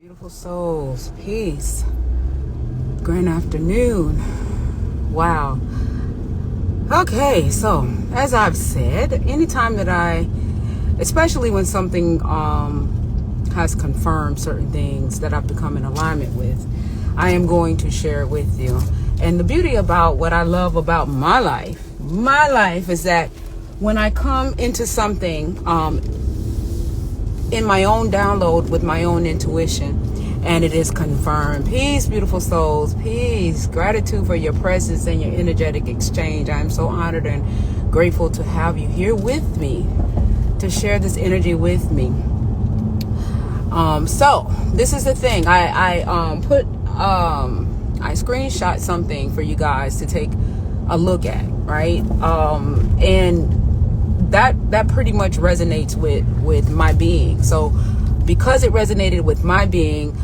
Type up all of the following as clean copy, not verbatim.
Beautiful souls, peace, grand afternoon. Wow. Okay, so as I've said, anytime that especially when something has confirmed certain things that I've become in alignment with, I am going to share it with you. And the beauty about what I love about my life is that when I come into something in my own download with my own intuition, and it is confirmed. Peace, beautiful souls. Peace. Gratitude for your presence and your energetic exchange. I am so honored and grateful to have you here with me, to share this energy with me. So this is the thing. I screenshot something for you guys to take a look at, right? And that pretty much resonates with my being. So because it resonated with my being,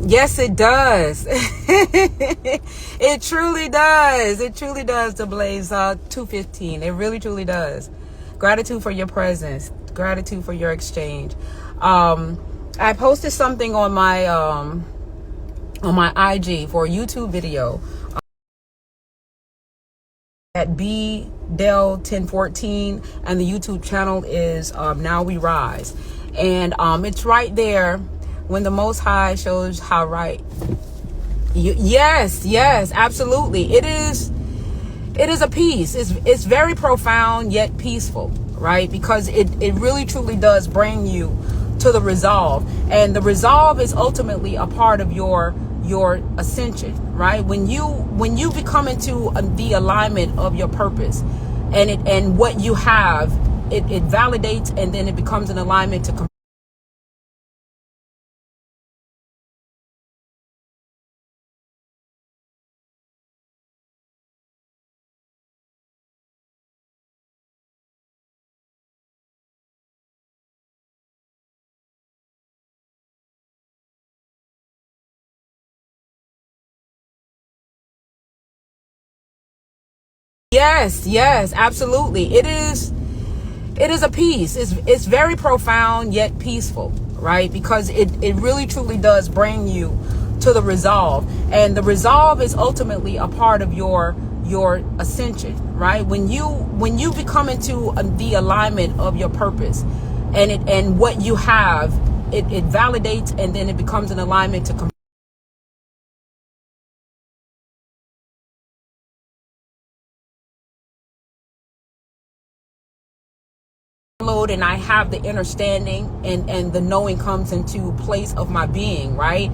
yes, it does. It truly does. It truly does, to Blaze 215. It really truly does. Gratitude for your presence. Gratitude for your exchange. I posted something on my IG for a YouTube video at BDell1014, and the YouTube channel is Now We Rise. And it's right there when the Most High shows how right. Yes, absolutely. It is a piece. It's very profound yet peaceful, right? Because it really truly does bring you to the resolve. And the resolve is ultimately a part of your ascension, right? When you become into the alignment of your purpose and what you have, it validates, and then it becomes an alignment to Yes, absolutely. It is a piece. It's very profound yet peaceful, right? Because it really truly does bring you to the resolve. And the resolve is ultimately a part of your ascension, right? When you become into the alignment of your purpose and what you have, it validates, and then it becomes an alignment to and I have the understanding and the knowing comes into place of my being, right?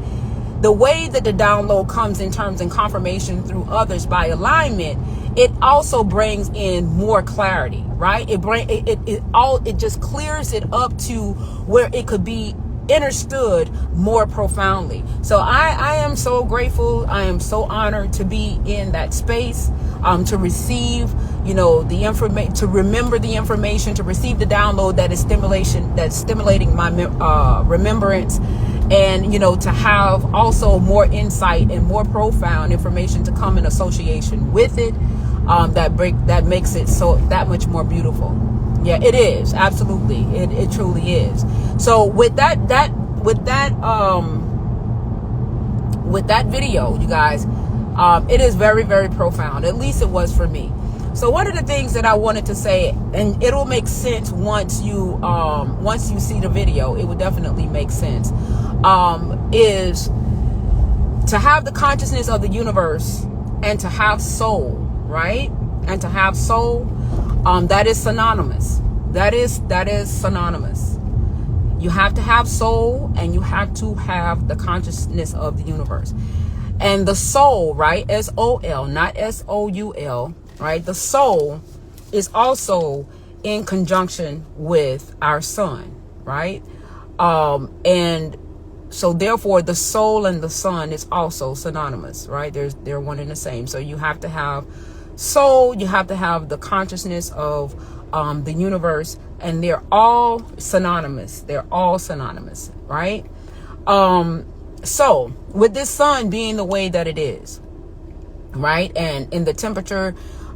The way that the download comes in terms and confirmation through others by alignment, it also brings in more clarity, right? It just clears it up to where it could be understood more profoundly. So I am so grateful. I am so honored to be in that space, to receive, the information, to remember the information, to receive the download that's stimulating my remembrance, and to have also more insight and more profound information to come in association with it, that makes it so that much more beautiful. Yeah, it is. Absolutely. It truly is. So with that video, you guys, it is very, very profound. At least it was for me. So one of the things that I wanted to say, and it'll make sense once you see the video, it will definitely make sense, is to have the consciousness of the universe and to have soul, right? And to have soul, that is synonymous. That is synonymous. You have to have soul, and you have to have the consciousness of the universe. And the soul, right? S-O-L, not S-O-U-L, right? The soul is also in conjunction with our sun, right? And so therefore the soul and the sun is also synonymous, right? They're one and the same. So you have to have soul, you have to have the consciousness of the universe, and they're all synonymous, right? So with this sun being the way that it is, right, and in the temperature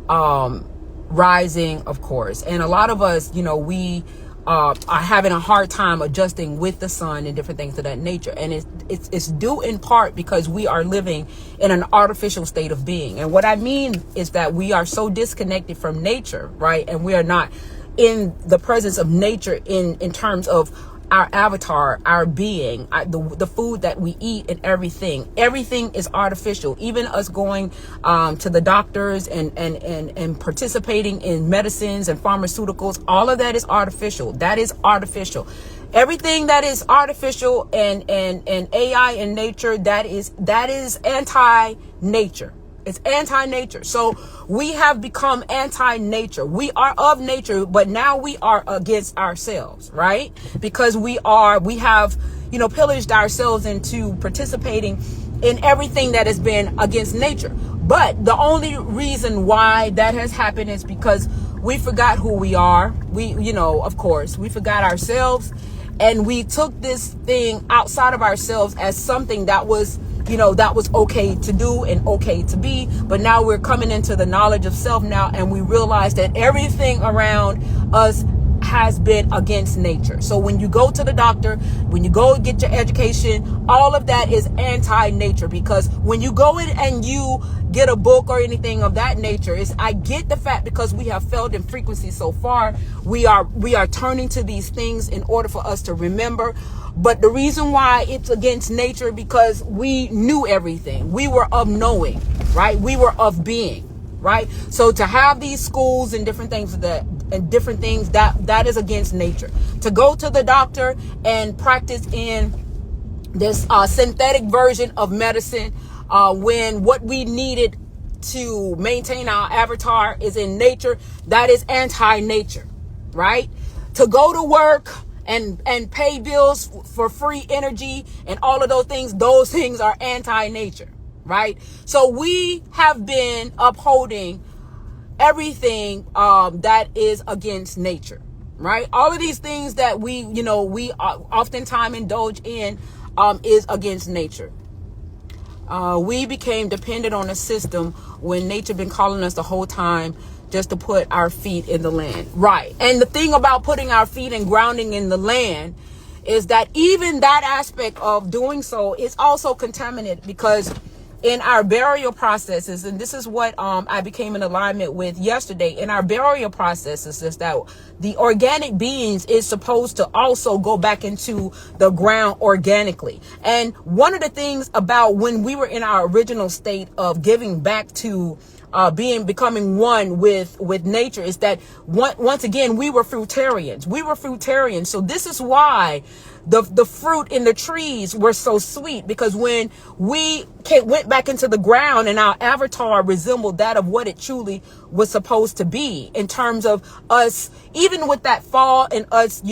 rising, of course, and a lot of us, we are having a hard time adjusting with the sun and different things of that nature, and it's due in part because we are living in an artificial state of being. And what I mean is that we are so disconnected from nature, right? And we are not in the presence of nature in terms of our avatar, our being, the food that we eat, and everything is artificial. Even us going to the doctors and participating in medicines and pharmaceuticals, all of that is artificial. That is artificial. Everything that is artificial and AI in nature, that is anti-nature. It's anti-nature. So we have become anti-nature. We are of nature, but now we are against ourselves, right? Because we have, pillaged ourselves into participating in everything that has been against nature. But the only reason why that has happened is because we forgot who we are. Of course, we forgot ourselves, and we took this thing outside of ourselves as something that was okay to do and okay to be. But now we're coming into the knowledge of self now, and we realize that everything around us has been against nature. So when you go to the doctor, when you go get your education, all of that is anti-nature, because when you go in and you get a book or anything of that nature, I get the fact, because we have failed in frequency so far, we are turning to these things in order for us to remember. But the reason why it's against nature, because we knew everything. We were of knowing, right? We were of being, right? So to have these schools and different things that is against nature. To go to the doctor and practice in this synthetic version of medicine, when what we needed to maintain our avatar is in nature, that is anti-nature, right? To go to work and pay bills for free energy and all of those things are anti-nature, right? So we have been upholding everything that is against nature, right? All of these things that we oftentimes indulge in is against nature. We became dependent on a system when nature been calling us the whole time just to put our feet in the land. Right. And the thing about putting our feet and grounding in the land is that even that aspect of doing so is also contaminated, because in our burial processes, and this is what I became in alignment with yesterday, in our burial processes is that the organic beings is supposed to also go back into the ground organically. And one of the things about when we were in our original state of giving back to becoming one with nature is that once again, we were fruitarians. So this is why the fruit in the trees were so sweet, because when we went back into the ground and our avatar resembled that of what it truly was supposed to be in terms of us, even with that fall and us,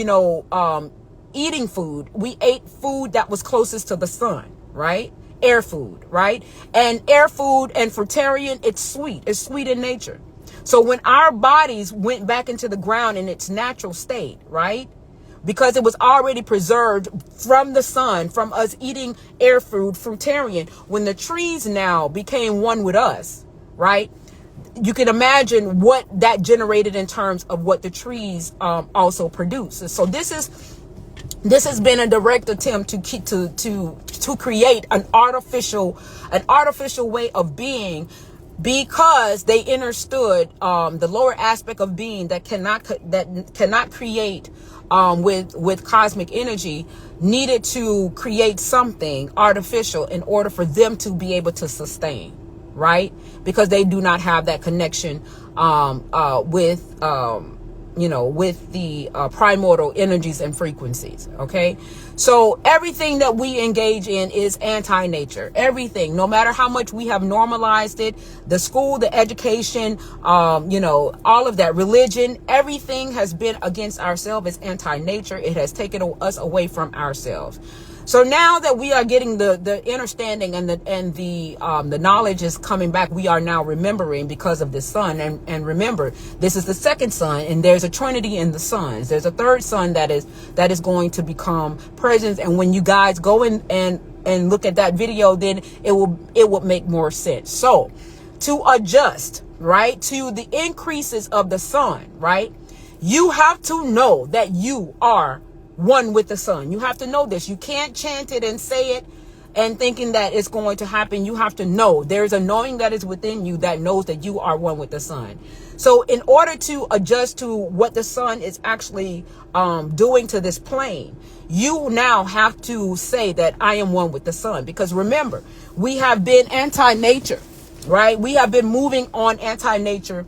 eating food, we ate food that was closest to the sun, right? Air food, right? And air food and fruitarian, it's sweet in nature. So when our bodies went back into the ground in its natural state, right? Because it was already preserved from the sun, from us eating air food, fruitarian, when the trees now became one with us, right? You can imagine what that generated in terms of what the trees also produce. So this has been a direct attempt to create an artificial way of being, because they understood the lower aspect of being that cannot create with cosmic energy, needed to create something artificial in order for them to be able to sustain, right? Because they do not have that connection with the primordial energies and frequencies. Okay. So everything that we engage in is anti-nature. Everything, no matter how much we have normalized it, the school, the education, all of that, religion, everything has been against ourselves. It's anti-nature. It has taken us away from ourselves. So now that we are getting the understanding and the knowledge is coming back, we are now remembering because of the sun. And remember, this is the second sun, and there's a trinity in the suns. There's a third sun that is going to become present. And when you guys go in and look at that video, then it will make more sense. So to adjust, right, to the increases of the sun, right, you have to know that you are one with the sun. You have to know this. You can't chant it and say it and thinking that it's going to happen. You have to know there's a knowing that is within you that knows that you are one with the sun. So in order to adjust to what the sun is actually doing to this plane, you now have to say that I am one with the sun. Because remember, we have been anti-nature, right? We have been moving on anti-nature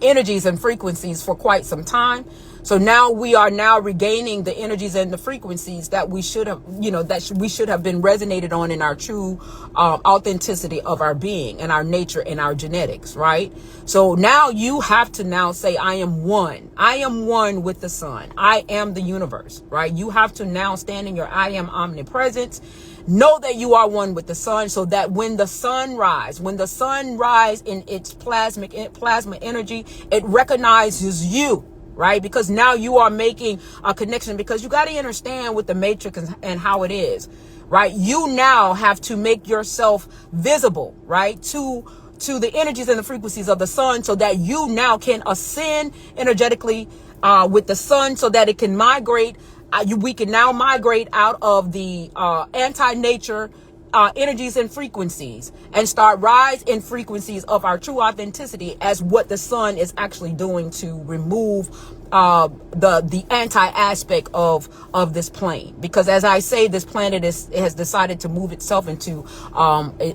energies and frequencies for quite some time. So now we are now regaining the energies and the frequencies that we should have, we should have been resonated on in our true authenticity of our being and our nature and our genetics, right? So now you have to now say, I am one. I am one with the sun. I am the universe, right? You have to now stand in your I am omnipresence. Know that you are one with the sun, so that when the sun rise in its plasma energy, it recognizes you, right? Because now you are making a connection, because you got to understand with the matrix and how it is, right? You now have to make yourself visible, right? To the energies and the frequencies of the sun, so that you now can ascend energetically with the sun, so that it can migrate. We can now migrate out of the anti-nature energies and frequencies and start rise in frequencies of our true authenticity, as what the sun is actually doing to remove the anti-aspect of this plane. Because as I say, this planet has decided to move itself into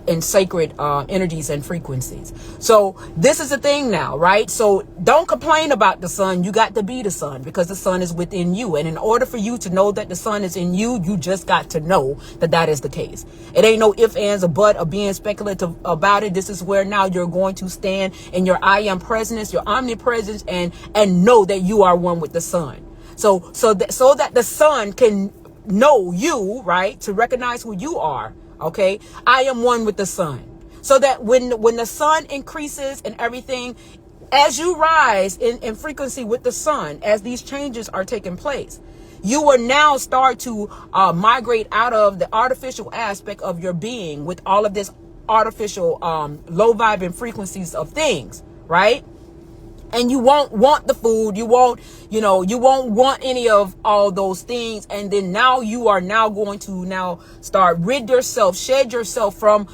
in sacred energies and frequencies. So this is the thing now, right? So don't complain about the sun. You got to be the sun, because the sun is within you. And in order for you to know that the sun is in you, you just got to know that that is the case. It ain't no ifs, ands, or but of being speculative about it. This is where now you're going to stand in your I am presence, your omnipresence, and know that you are one with the sun. So that the sun can know you, right? To recognize who you are. Okay. I am one with the sun. So that when the sun increases and everything, as you rise in frequency with the sun, as these changes are taking place, you will now start to migrate out of the artificial aspect of your being with all of this artificial low vibrant frequencies of things, right? And you won't want the food. You won't want any of all those things. And then now you are now going to now start shed yourself from,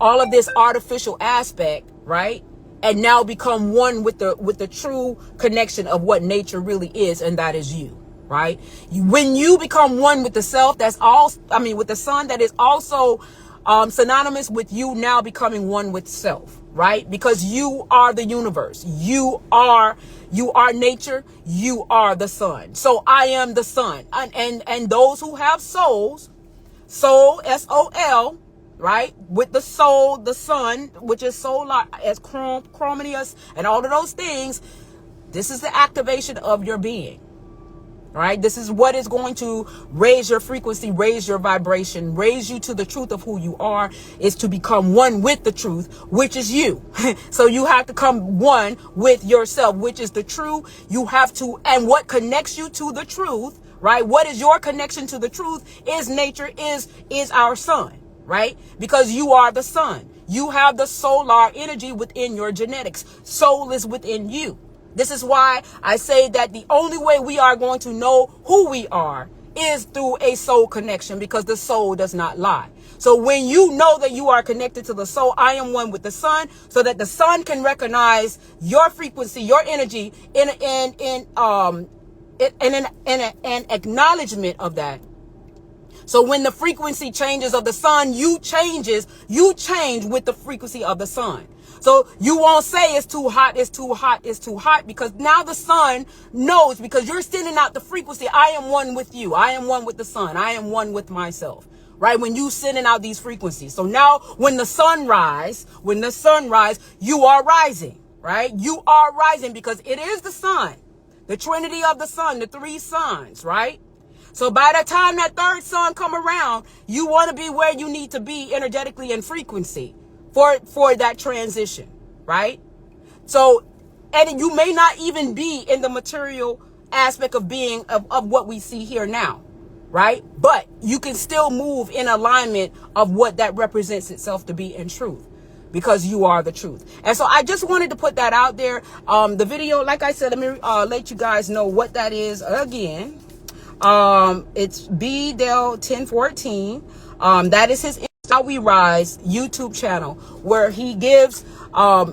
all of this artificial aspect, right? And now become one with the true connection of what nature really is. And that is you, right? When you become one with the self, with the sun, that is also synonymous with you now becoming one with self. Right? Because you are the universe. You are nature. You are the sun. So I am the sun. And those who have souls, soul, S-O-L, right? With the soul, the sun, which is solar, as chromius and all of those things. This is the activation of your being. Right? This is what is going to raise your frequency, raise your vibration, raise you to the truth of who you are, is to become one with the truth, which is you. So you have to come one with yourself, which is the true. You have to, and what connects you to the truth, right? What is your connection to the truth is nature, is our sun, right? Because you are the sun. You have the solar energy within your genetics. Soul is within you. This is why I say that the only way we are going to know who we are is through a soul connection, because the soul does not lie. So when you know that you are connected to the soul, I am one with the sun, so that the sun can recognize your frequency, your energy in an acknowledgement of that. So when the frequency changes of the sun, you change with the frequency of the sun. So you won't say it's too hot, it's too hot, it's too hot, because now the sun knows, because you're sending out the frequency. I am one with you. I am one with the sun. I am one with myself, right? When you sending out these frequencies. So now when the sun rise, you are rising, right? You are rising, because it is the sun, the trinity of the sun, the three suns, right? So by the time that third sun come around, you want to be where you need to be energetically and frequency for that transition, right? So, and you may not even be in the material aspect of being of what we see here now, right? But you can still move in alignment of what that represents itself to be in truth, because you are the truth. And so I just wanted to put that out there. The video, like I said, let me let you guys know what that is again. It's B Del 1014. That is his How We Rise YouTube channel, where he gives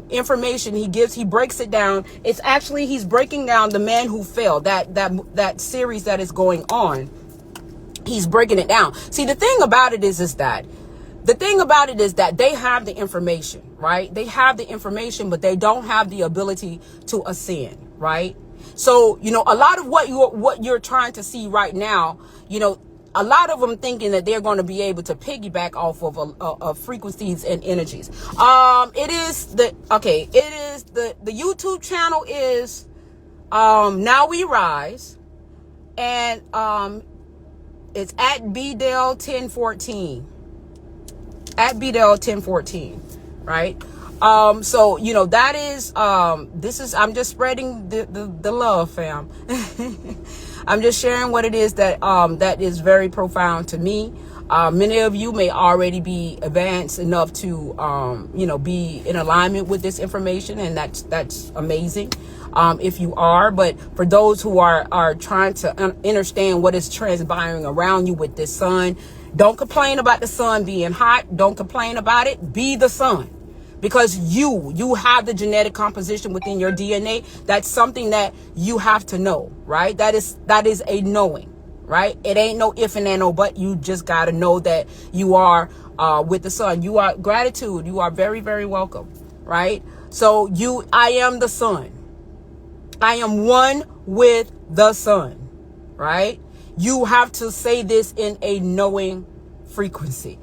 information. He breaks it down. It's actually, he's breaking down The Man Who Fell, that series that is going on. He's breaking it down. See, the thing about it is that they have the information, right? They have the information, but they don't have the ability to ascend, right? So, a lot of what you're trying to see right now, a lot of them thinking that they're going to be able to piggyback off of frequencies and energies. The YouTube channel is Now We Rise, and it's at BDell1014. At BDell1014, right? So that is I'm just spreading the love, fam. I'm just sharing what it is that is very profound to me. Many of you may already be advanced enough to be in alignment with this information, and that's amazing. If you are, but for those who are trying to understand what is transpiring around you with this sun, don't complain about the sun being hot. Don't complain about it. Be the sun. Because you have the genetic composition within your DNA. That's something that you have to know, right? That is a knowing, right? It ain't no if and no but. You just got to know that you are with the sun. You are gratitude. You are very, very welcome, right? So I am the sun. I am one with the sun, right? You have to say this in a knowing frequency.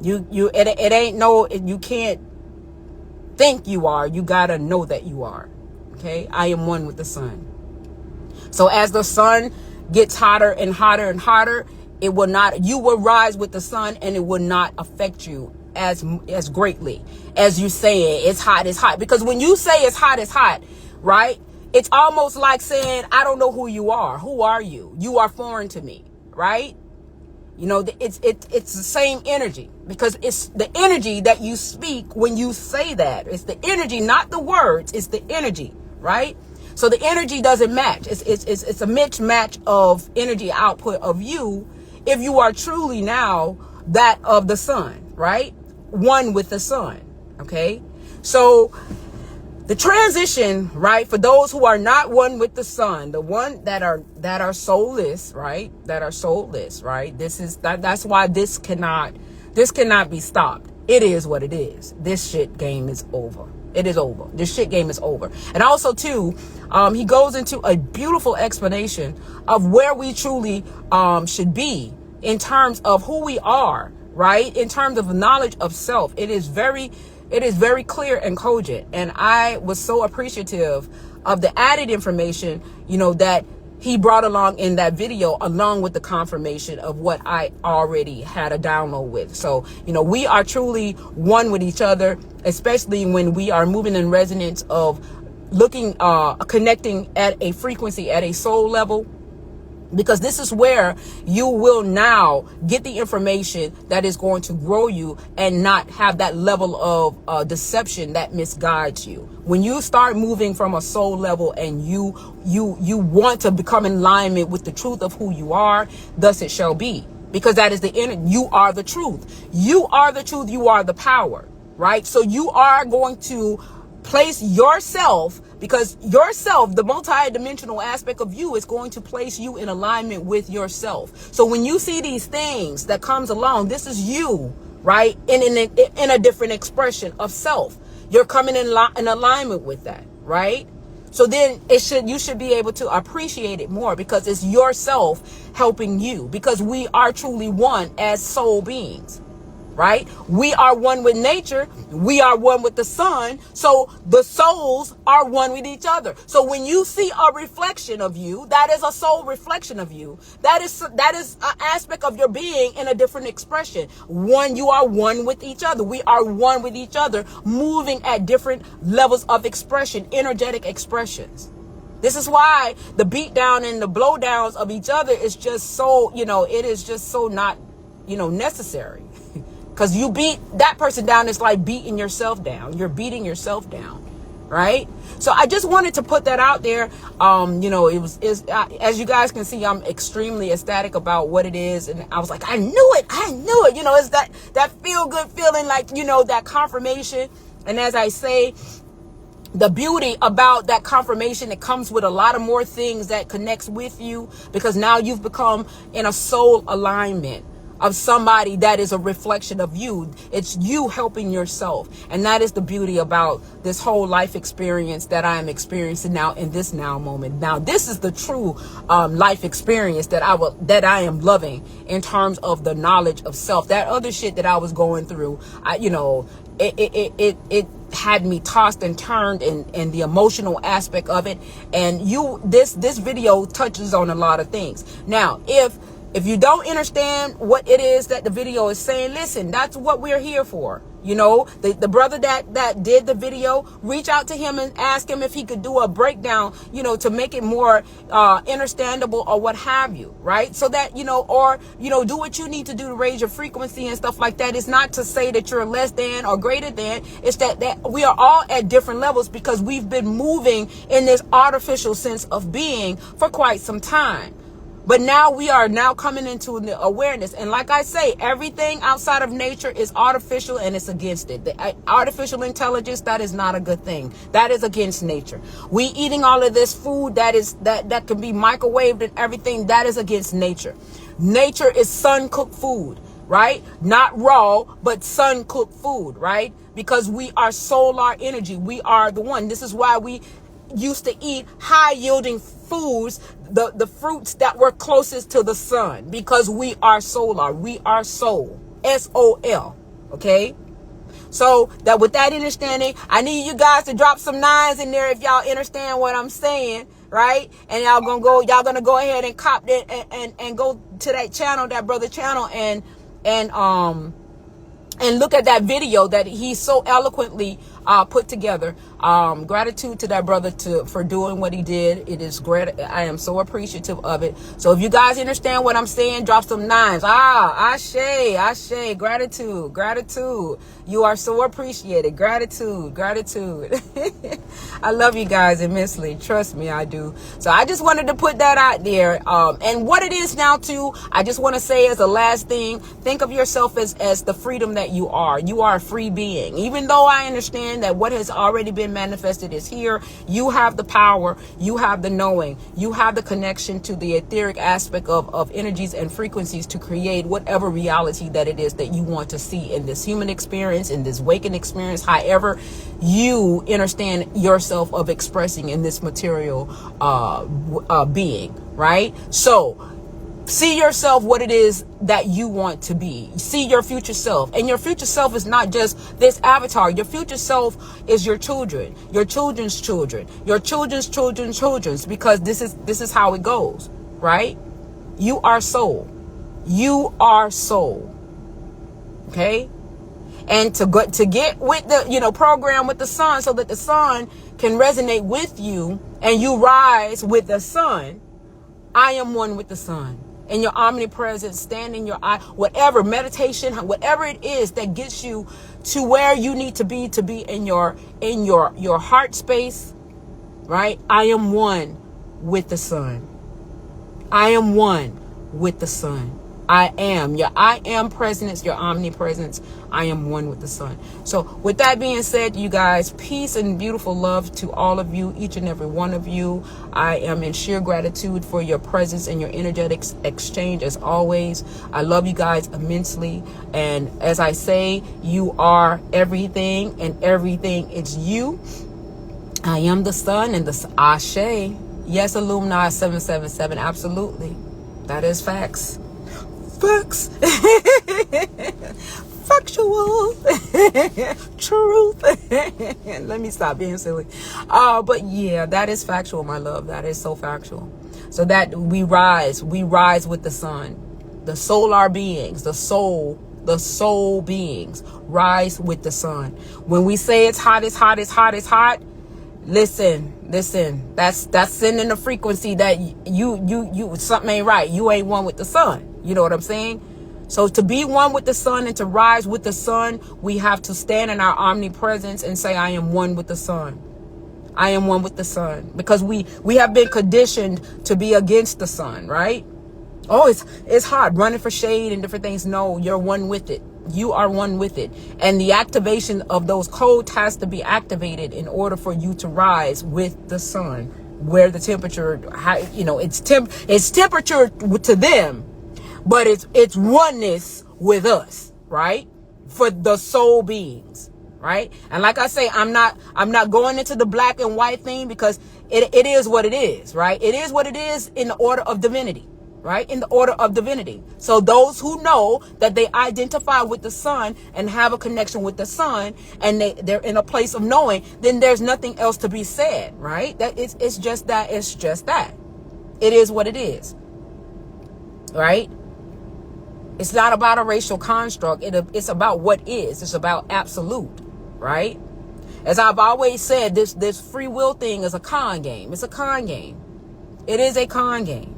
It ain't no, you can't think you are. You gotta know that you are. Okay, I am one with the sun. So as the sun gets hotter and hotter and hotter, you will rise with the sun, and it will not affect you as greatly as you say it's hot. Because when you say it's hot, right? It's almost like saying, I don't know who you are. Who are you? You are foreign to me, right? It's the same energy, because it's the energy that you speak when you say that. It's the energy, not the words. It's the energy, right? So the energy doesn't match. It's a mismatch of energy output of you, if you are truly now that of the sun, right? One with the sun. Okay. So the transition, right, for those who are not one with the sun, the one that are soulless, right? That are soulless, right? That's why this cannot be stopped. It is what it is. This shit game is over. It is over. This shit game is over. And also too, he goes into a beautiful explanation of where we truly should be in terms of who we are, right? In terms of knowledge of self. It is very clear and cogent. And I was so appreciative of the added information, that he brought along in that video, along with the confirmation of what I already had a download with. So, we are truly one with each other, especially when we are moving in resonance of connecting at a frequency, at a soul level. Because this is where you will now get the information that is going to grow you and not have that level of deception that misguides you. When you start moving from a soul level and you want to become in alignment with the truth of who you are, thus it shall be. Because that is you are the truth. You are the truth. You are the power, right? So you are going to place yourself, because yourself, the multi-dimensional aspect of you, is going to place you in alignment with yourself. So when you see these things that comes along, this is you, right? In a different expression of self. You're coming in alignment with that, right? So then you should be able to appreciate it more, because it's yourself helping you, because we are truly one as soul beings. Right? We are one with nature. We are one with the sun. So the souls are one with each other. So when you see a reflection of you, that is a soul reflection of you. That is an aspect of your being in a different expression. You are one with each other. We are one with each other, moving at different levels of expression, energetic expressions. This is why the beat down and the blow downs of each other is just so, it is just so not, necessary. Because you beat that person down, it's like beating yourself down. You're beating yourself down, right? So I just wanted to put that out there. You know, as you guys can see, I'm extremely ecstatic about what it is. And I was like, I knew it. You know, it's that feel good feeling, like, you know, that confirmation. And as I say, the beauty about that confirmation, it comes with a lot of more things that connects with you, because now you've become in a soul alignment of somebody that is a reflection of you. It's you helping yourself. And that is the beauty about this whole life experience that I am experiencing now in this now moment. Now, this is the true life experience that I am loving in terms of the knowledge of self. That other shit that I was going through, it had me tossed and turned in the emotional aspect of it. And this video touches on a lot of things. Now, if you don't understand what it is that the video is saying, listen, that's what we're here for. You know, the brother that did the video, reach out to him and ask him if he could do a breakdown, you know, to make it more understandable or what have you, right? So that, you know, or, you know, do what you need to do to raise your frequency and stuff like that. It's not to say that you're less than or greater than. It's that we are all at different levels, because we've been moving in this artificial sense of being for quite some time. But now we are coming into the awareness. And like I say, everything outside of nature is artificial, and it's against it. The artificial intelligence, that is not a good thing. That is against nature. We eating all of this food that can be microwaved and everything, that is against nature. Nature is sun-cooked food, right? Not raw, but sun-cooked food, right? Because we are solar energy. We are the one. This is why we used to eat high-yielding foods, the fruits that were closest to the sun, because we are solar. We are soul, S-O-L, okay? So that with that understanding, I need you guys to drop some 9s in there if y'all understand what I'm saying, right? And y'all gonna go ahead and cop that and go to that channel, that brother channel, and look at that video that he so eloquently put together. Gratitude to that brother for doing what he did. It is great. I am so appreciative of it. So if you guys understand what I'm saying, drop some 9s. Ashe, gratitude. You are so appreciated. Gratitude. I love you guys immensely. Trust me, I do. So I just wanted to put that out there. And what it is now too, I just want to say as a last thing, think of yourself as the freedom that you are. You are a free being. Even though I understand that what has already been manifested is here, you have the power, you have the knowing, you have the connection to the etheric aspect of energies and frequencies to create whatever reality that it is that you want to see in this human experience, in this waking experience, however you understand yourself of expressing in this material being, right? So see yourself what it is that you want to be. See your future self. And your future self is not just this avatar. Your future self is your children, your children's children, your children's children's children's, because this is how it goes, right? You are soul. You are soul. Okay? And to get with the, program with the sun, so that the sun can resonate with you and you rise with the sun. I am one with the sun. In your omnipresence, stand in your eye, whatever meditation, whatever it is that gets you to where you need to be in your heart space, right? I am one with the sun. I am one with the sun. I am presence, your omnipresence. I am one with the sun. So with that being said, you guys, peace and beautiful love to all of you, each and every one of you. I am in sheer gratitude for your presence and your energetic exchange as always. I love you guys immensely. And as I say, you are everything, and everything is you. I am the sun and the Ashe. Yes, Illumina 777. Absolutely. That is facts. Facts. Factual. Truth. Let me stop being silly. But yeah, that is factual, my love. That is so factual. So that we rise with the sun. The solar beings, the soul beings rise with the sun. When we say it's hot, listen, that's sending a frequency that you something ain't right. You ain't one with the sun. You know what I'm saying? So to be one with the sun and to rise with the sun, we have to stand in our omnipresence and say, I am one with the sun. I am one with the sun, because we have been conditioned to be against the sun, right? Oh, it's hard running for shade and different things. No, you're one with it. You are one with it. And the activation of those codes has to be activated in order for you to rise with the sun, where the temperature, it's temperature to them, but it's oneness with us, right? For the soul beings, right? And like I say, I'm not going into the black and white thing, because it is what it is, right? It is what it is in the order of divinity, right? In the order of divinity. So those who know that they identify with the sun and have a connection with the sun, and they're in a place of knowing, then there's nothing else to be said, right? That it's just that. It is what it is, right? It's not about a racial construct. It's about what is. It's about absolute, right? As I've always said, this free will thing is a con game. It's a con game. It is a con game.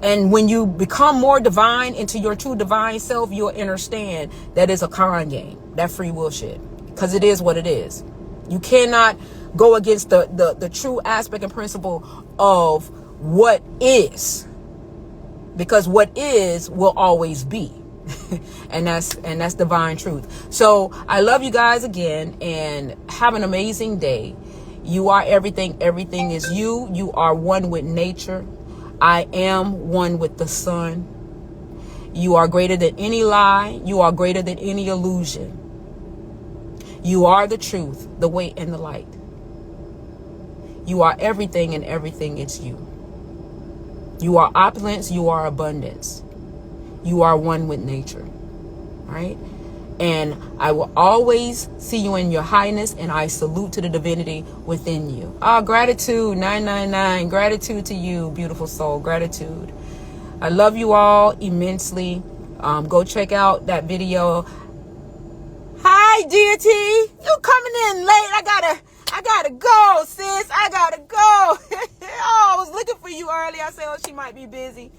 And when you become more divine into your true divine self, you'll understand that it's a con game, that free will shit, because it is what it is. You cannot go against the true aspect and principle of what is, because what is will always be. and that's divine truth. So I love you guys again, and have an amazing day. You are everything. Everything is you. You are one with nature. I am one with the sun. You are greater than any lie. You are greater than any illusion. You are the truth, the way, and the light. You are everything, and everything is you. You are opulence. You are abundance. You are one with nature, right? And I will always see you in your highness, and I salute to the divinity within you. Gratitude, 999. Gratitude to you, beautiful soul. Gratitude. I love you all immensely. Go check out that video. Hi, deity. You coming in late? I gotta go, sis. I gotta go. I was looking for you earlier. I said, oh, she might be busy.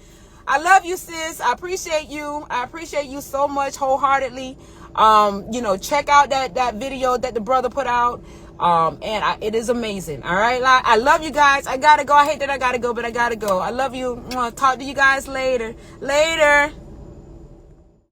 I love you, sis. I appreciate you. I appreciate you so much, wholeheartedly. Check out that video that the brother put out. It is amazing. All right. I love you guys. I gotta go. I hate that I gotta go, but I gotta go. I love you. Talk to you guys later.